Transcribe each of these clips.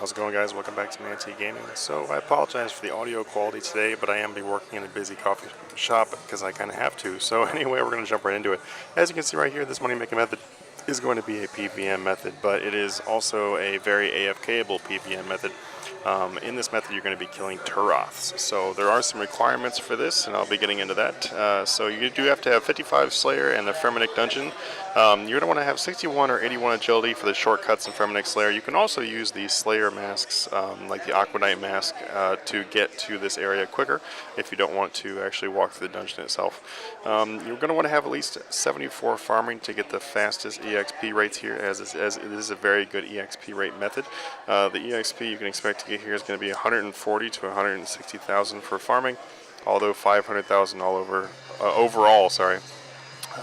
How's it going, guys? Welcome back to Manatee Gaming. So I apologize for the audio quality today, but I am be working in a busy coffee shop because I kind of have to. So anyway, we're going to jump right into it. As you can see right here, this money making method is going to be a PVM method, but it is also a very AFK-able PVM method. In this method, you're going to be killing Turoths. So there are some requirements for this, and I'll be getting into that. So you do have to have 55 Slayer and the Ferminic Dungeon. You're going to want to have 61 or 81 agility for the shortcuts in Ferminic Slayer. You can also use the Slayer masks, like the Aquanite mask, to get to this area quicker if you don't want to actually walk through the dungeon itself. You're going to want to have at least 74 farming to get the fastest EXP rates here, as it is a very good EXP rate method. The EXP you can expect to get here is going to be 140 to 160,000 for farming, although 500,000 all over overall. Sorry.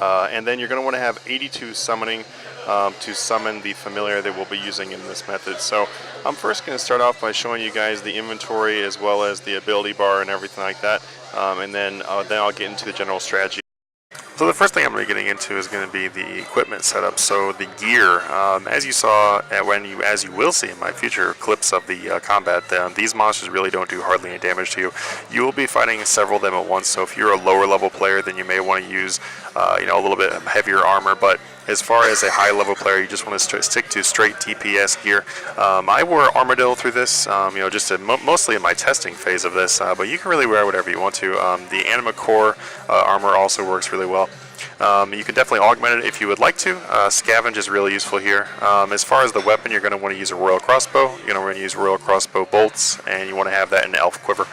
And then you're going to want to have 82 summoning to summon the familiar that we'll be using in this method. So I'm first going to start off by showing you guys the inventory as well as the ability bar and everything like that, and then I'll get into the general strategy. So the first thing I'm going to be getting into is going to be the equipment setup. So the gear, as you saw, as you will see in my future clips of the combat, these monsters really don't do hardly any damage to you. You will be fighting several of them at once. So if you're a lower level player, then you may want to use, a little bit heavier armor. But as far as a high level player, you just want to stick to straight DPS gear. I wore Armadillo through this, mostly in my testing phase of this, but you can really wear whatever you want to. The Anima Core armor also works really well. You can definitely augment it if you would like to. Scavenge is really useful here. As far as the weapon, you're going to want to use a Royal Crossbow. You're going to want to use Royal Crossbow bolts, and you want to have that in the Elf Quiver.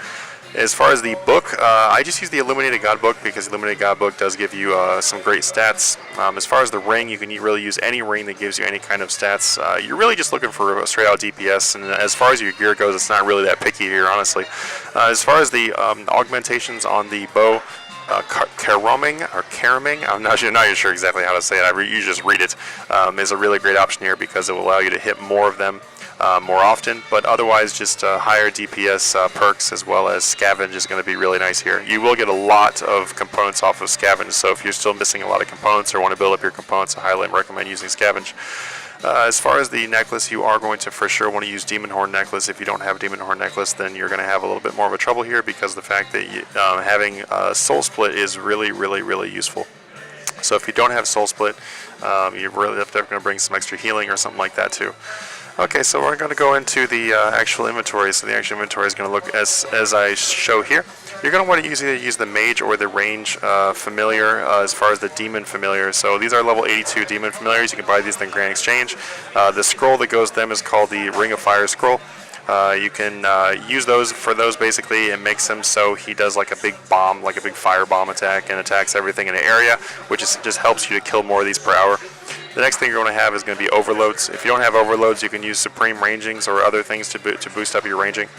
As far as the book, I just use the Illuminated God book because the Illuminated God book does give you some great stats. As far as the ring, you can really use any ring that gives you any kind of stats. You're really just looking for a straight out DPS, and as far as your gear goes, it's not really that picky here, honestly. As far as the augmentations on the bow, Karaming, I'm not sure exactly how to say it. You just read it. Is a really great option here because it will allow you to hit more of them more often, but otherwise just higher DPS perks as well as Scavenge is going to be really nice here. You will get a lot of components off of Scavenge, so if you're still missing a lot of components or want to build up your components, I highly recommend using Scavenge. As far as the necklace, you are going to for sure want to use Demon Horn necklace. If you don't have Demon Horn necklace, then you're going to have a little bit more of a trouble here because of the fact that having Soul Split is really useful. So if you don't have Soul Split, you're really definitely going to bring some extra healing or something like that too. Okay, so we're going to go into the actual inventory. So the actual inventory is going to look as I show here. You're going to want to either use the mage or the range familiar as far as the demon familiar. So these are level 82 demon familiars. You can buy these in Grand Exchange. The scroll that goes with them is called the Ring of Fire scroll. You can use those basically and makes him so he does like a big bomb, like a big fire bomb attack and attacks everything in an area, which just helps you to kill more of these per hour. The next thing you're going to have is going to be overloads. If you don't have overloads, you can use supreme rangings or other things to boost up your ranging.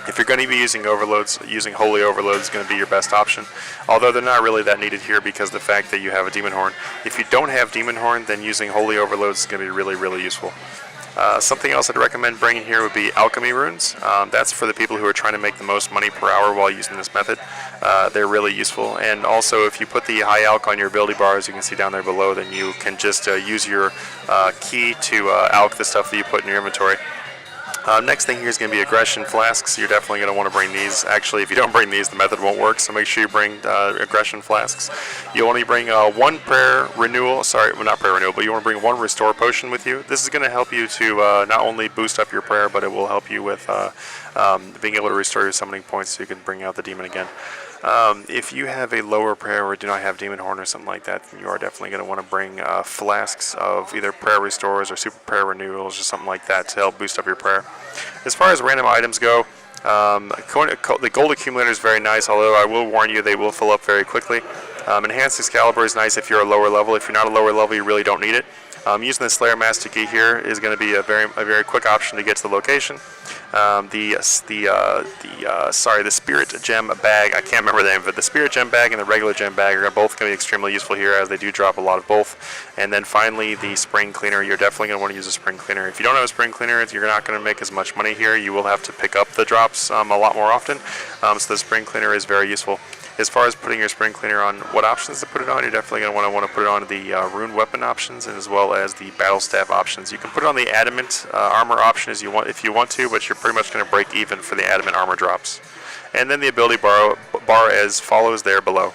If you're going to be using overloads, using holy overloads is going to be your best option, although they're not really that needed here because of the fact that you have a demon horn. If you don't have demon horn, then using holy overloads is going to be really useful. Something else I'd recommend bringing here would be alchemy runes. That's for the people who are trying to make the most money per hour while using this method. They're really useful. And also, if you put the high alch on your ability bar, as you can see down there below, then you can just use your key to alch the stuff that you put in your inventory. Next thing here is going to be aggression flasks. You're definitely going to want to bring these. Actually, if you don't bring these, the method won't work, so make sure you bring aggression flasks. You'll only bring one prayer renewal, not prayer renewal, but you want to bring one restore potion with you. This is going to help you to not only boost up your prayer, but it will help you with being able to restore your summoning points so you can bring out the demon again. If you have a lower prayer or do not have Demon Horn or something like that, then you are definitely going to want to bring flasks of either prayer restores or super prayer renewals or something like that to help boost up your prayer. As far as random items go, the gold accumulator is very nice, although I will warn you they will fill up very quickly. Enhanced Excalibur is nice if you're a lower level. If you're not a lower level, you really don't need it. Using the Slayer Master Key here is going to be a very quick option to get to the location. The Spirit Gem Bag, I can't remember the name of it. The Spirit Gem Bag and the regular Gem Bag are both going to be extremely useful here as they do drop a lot of both. And then finally, the Spring Cleaner. You're definitely going to want to use a Spring Cleaner. If you don't have a Spring Cleaner, you're not going to make as much money here. You will have to pick up the drops a lot more often. So the Spring Cleaner is very useful. As far as putting your spring cleaner on, what options to put it on, you're definitely going to want to put it on the rune weapon options, and as well as the battle staff options. You can put it on the adamant armor option as you want if you want to, but you're pretty much going to break even for the adamant armor drops. And then the ability bar as follows there below.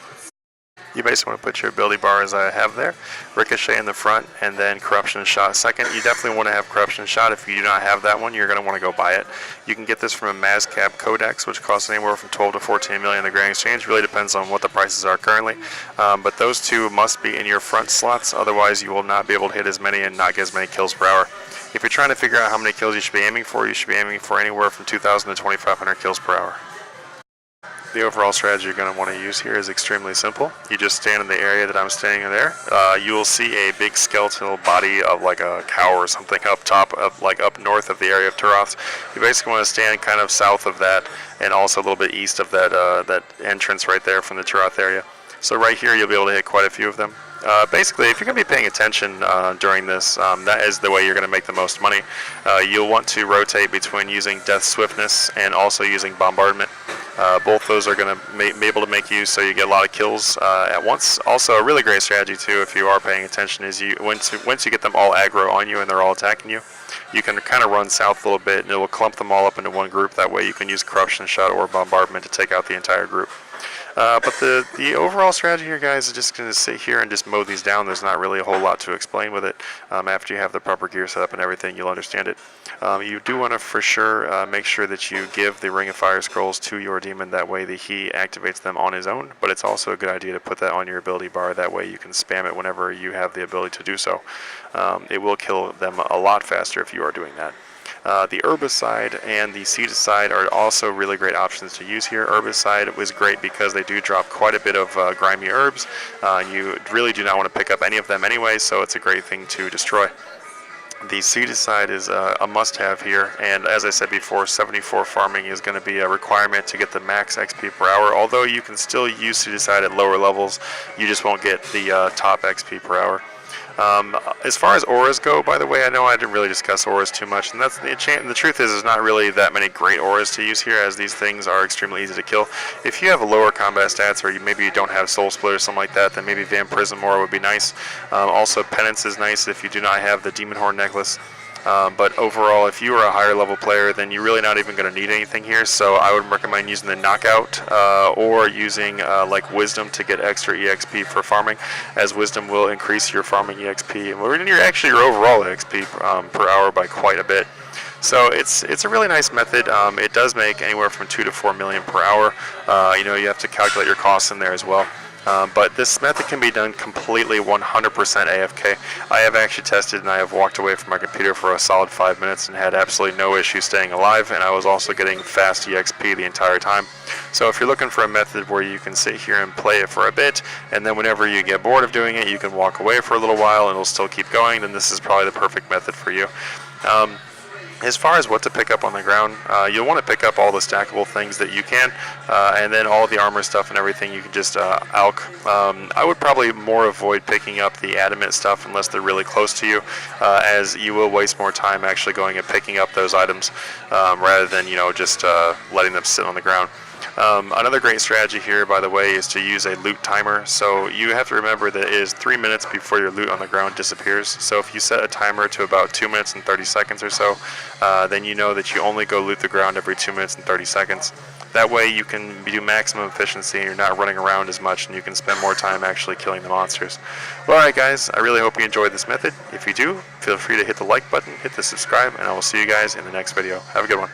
You basically want to put your ability bar as I have there, Ricochet in the front, and then Corruption Shot second. You definitely want to have Corruption Shot. If you do not have that one, you're going to want to go buy it. You can get this from a Mazcab Codex, which costs anywhere from 12 to 14 million in the Grand Exchange. Really depends on what the prices are currently. But those two must be in your front slots, otherwise you will not be able to hit as many and not get as many kills per hour. If you're trying to figure out how many kills you should be aiming for, you should be aiming for anywhere from 2,000 to 2,500 kills per hour. The overall strategy you're going to want to use here is extremely simple. You just stand in the area that I'm standing in there. You will see a big skeletal body of like a cow or something up top, like up north of the area of Turoth. You basically want to stand kind of south of that, and also a little bit east of that that entrance right there from the Turoth area. So right here you'll be able to hit quite a few of them. Basically, if you're going to be paying attention during this, that is the way you're going to make the most money. You'll want to rotate between using Death Swiftness and also using Bombardment. Both those are going to be able to make use so you get a lot of kills at once. Also, a really great strategy too, if you are paying attention, is once you get them all aggro on you and they're all attacking you, you can kind of run south a little bit and it will clump them all up into one group. That way you can use Corruption Shot or Bombardment to take out the entire group. But the overall strategy here, guys, is just going to sit here and just mow these down. There's not really a whole lot to explain with it. After you have the proper gear set up and everything, you'll understand it. You do want to, for sure, make sure that you give the Ring of Fire Scrolls to your demon. That way he activates them on his own. But it's also a good idea to put that on your ability bar. That way you can spam it whenever you have the ability to do so. It will kill them a lot faster if you are doing that. The Herbicide and the Seedicide are also really great options to use here. Herbicide was great because they do drop quite a bit of grimy herbs. You really do not want to pick up any of them anyway, so it's a great thing to destroy. The Seedicide is a must-have here, and as I said before, 74 farming is going to be a requirement to get the max XP per hour. Although you can still use Seedicide at lower levels, you just won't get the top XP per hour. As far as auras go, by the way, I know I didn't really discuss auras too much, and that's the truth is there's not really that many great auras to use here, as these things are extremely easy to kill. If you have a lower combat stats, or maybe you don't have Soul Split or something like that, then maybe Vampirism Aura would be nice. Also, Penance is nice if you do not have the Demon Horn Necklace. But overall, if you are a higher level player, then you're really not even going to need anything here. So I would recommend using the Knockout or using like Wisdom to get extra EXP for farming, as Wisdom will increase your farming EXP and your overall EXP per hour by quite a bit. So it's a really nice method. It does make anywhere from 2 to 4 million per hour. You have to calculate your costs in there as well. But this method can be done completely 100% AFK. I have actually tested, and I have walked away from my computer for a solid 5 minutes and had absolutely no issue staying alive, and I was also getting fast EXP the entire time. So if you're looking for a method where you can sit here and play it for a bit, and then whenever you get bored of doing it, you can walk away for a little while and it'll still keep going, then this is probably the perfect method for you. As far as what to pick up on the ground, you'll want to pick up all the stackable things that you can, and then all the armor stuff and everything you can just alch. I would probably more avoid picking up the adamant stuff unless they're really close to you, as you will waste more time actually going and picking up those items rather than just letting them sit on the ground. Another great strategy here, by the way, is to use a loot timer. So you have to remember that it is 3 minutes before your loot on the ground disappears. So if you set a timer to about 2 minutes and 30 seconds or so, then you know that you only go loot the ground every 2 minutes and 30 seconds. That way you can do maximum efficiency and you're not running around as much, and you can spend more time actually killing the monsters. Well, alright guys, I really hope you enjoyed this method. If you do, feel free to hit the like button, hit the subscribe, and I will see you guys in the next video. Have a good one.